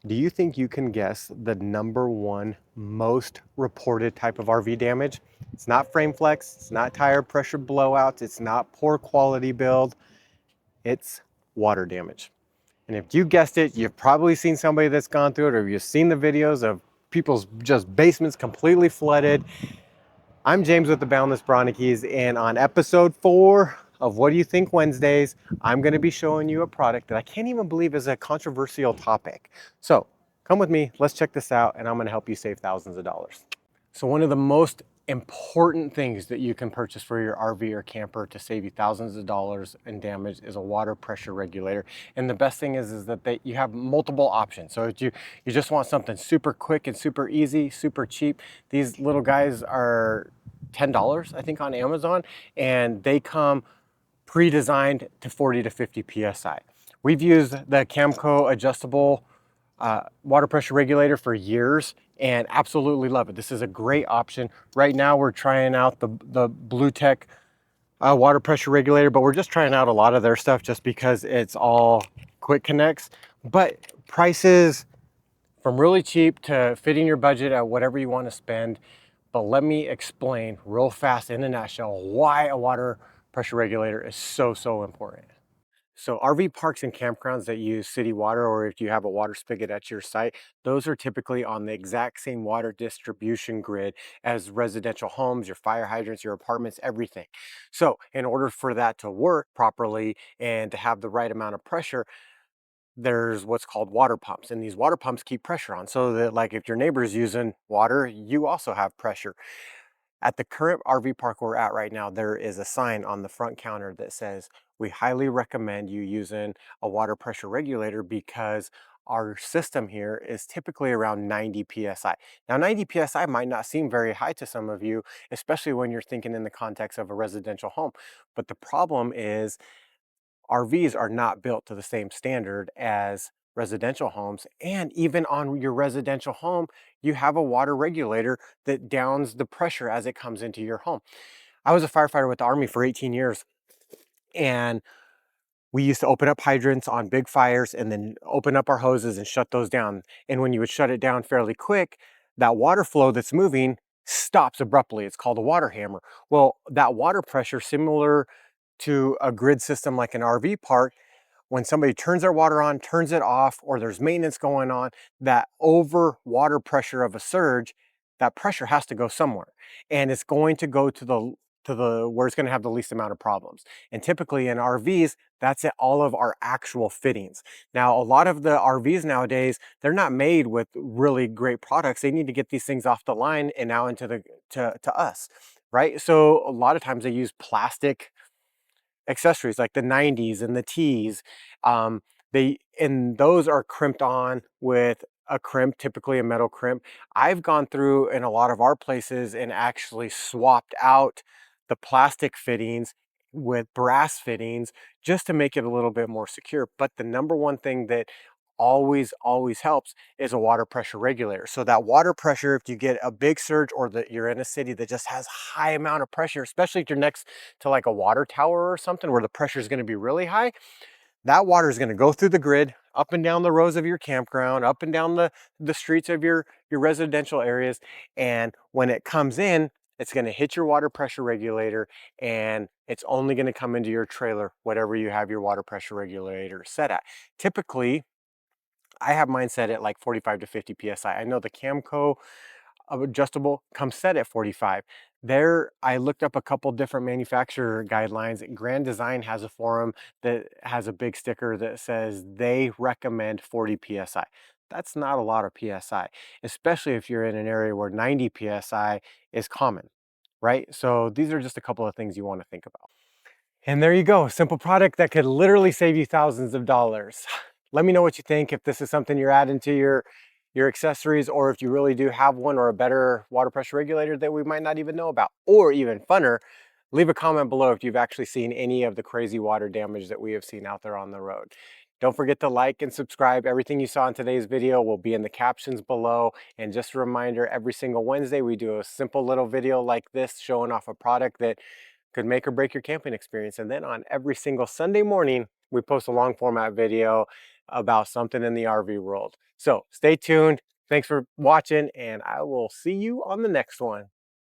Do you think you can guess the number one most reported type of RV damage? It's not frame flex, it's not tire pressure blowouts, it's not poor quality build, it's water damage. And if you guessed it, you've probably seen somebody that's gone through it, or you've seen the videos of people's just basements completely flooded. I'm James with the Boundless Bronickies, and on episode 4 of What Do You Think Wednesdays, I'm going to be showing you a product that I can't even believe is a controversial topic. So come with me, let's check this out, and I'm going to help you save thousands of dollars. So one of the most important things that you can purchase for your RV or camper to save you thousands of dollars in damage is a water pressure regulator. And the best thing is that you have multiple options. So if you just want something super quick and super easy, super cheap, these little guys are $10, I think, on Amazon, and they come pre-designed to 40 to 50 PSI. We've used the Camco adjustable water pressure regulator for years and absolutely love it. This is a great option. Right now we're trying out the Blue Tech water pressure regulator, but we're just trying out a lot of their stuff just because it's all quick connects. But prices from really cheap to fitting your budget at whatever you want to spend. But let me explain real fast in a nutshell why a water pressure regulator is so important. So RV parks and campgrounds that use city water, or if you have a water spigot at your site, those are typically on the exact same water distribution grid as residential homes, your fire hydrants, your apartments, everything. So in order for that to work properly and to have the right amount of pressure, there's what's called water pumps, and these water pumps keep pressure on so that, like, if your neighbor's using water, you also have pressure. At the current RV park we're at right now, there is a sign on the front counter that says, we highly recommend you using a water pressure regulator because our system here is typically around 90 PSI. Now 90 PSI might not seem very high to some of you, especially when you're thinking in the context of a residential home. But the problem is RVs are not built to the same standard as residential homes. And even on your residential home, you have a water regulator that downs the pressure as it comes into your home. I was a firefighter with the Army for 18 years, and we used to open up hydrants on big fires and then open up our hoses and shut those down. And when you would shut it down fairly quick, that water flow that's moving stops abruptly. It's called a water hammer. Well, that water pressure, similar to a grid system like an RV park, when somebody turns their water on, turns it off, or there's maintenance going on, that over water pressure of a surge, that pressure has to go somewhere. And it's going to go to the where it's going to have the least amount of problems. And typically in RVs, that's at all of our actual fittings. Now, a lot of the RVs nowadays, they're not made with really great products. They need to get these things off the line and now into the to us, right? So a lot of times they use plastic accessories like the 90s and the tees. And those are crimped on with a crimp, typically a metal crimp. I've gone through in a lot of our places and actually swapped out the plastic fittings with brass fittings just to make it a little bit more secure. But the number one thing that always helps is a water pressure regulator. So that water pressure, if you get a big surge or that you're in a city that just has high amount of pressure, especially if you're next to like a water tower or something where the pressure is going to be really high, that water is going to go through the grid, up and down the rows of your campground, up and down the streets of your residential areas. And when it comes in, it's going to hit your water pressure regulator, and it's only going to come into your trailer, whatever you have your water pressure regulator set at. Typically, I have mine set at like 45 to 50 PSI. I know the Camco adjustable comes set at 45. There, I looked up a couple different manufacturer guidelines. Grand Design has a forum that has a big sticker that says they recommend 40 PSI. That's not a lot of PSI, especially if you're in an area where 90 PSI is common, right? So these are just a couple of things you want to think about. And there you go, simple product that could literally save you thousands of dollars. Let me know what you think, if this is something you're adding to your accessories, or if you really do have one or a better water pressure regulator that we might not even know about. Or even funner, leave a comment below if you've actually seen any of the crazy water damage that we have seen out there on the road. Don't forget to like and subscribe. Everything you saw in today's video will be in the captions below. And just a reminder, every single Wednesday we do a simple little video like this showing off a product that could make or break your camping experience. And then on every single Sunday morning, we post a long format video about something in the RV world. So stay tuned. Thanks for watching, and I will see you on the next one.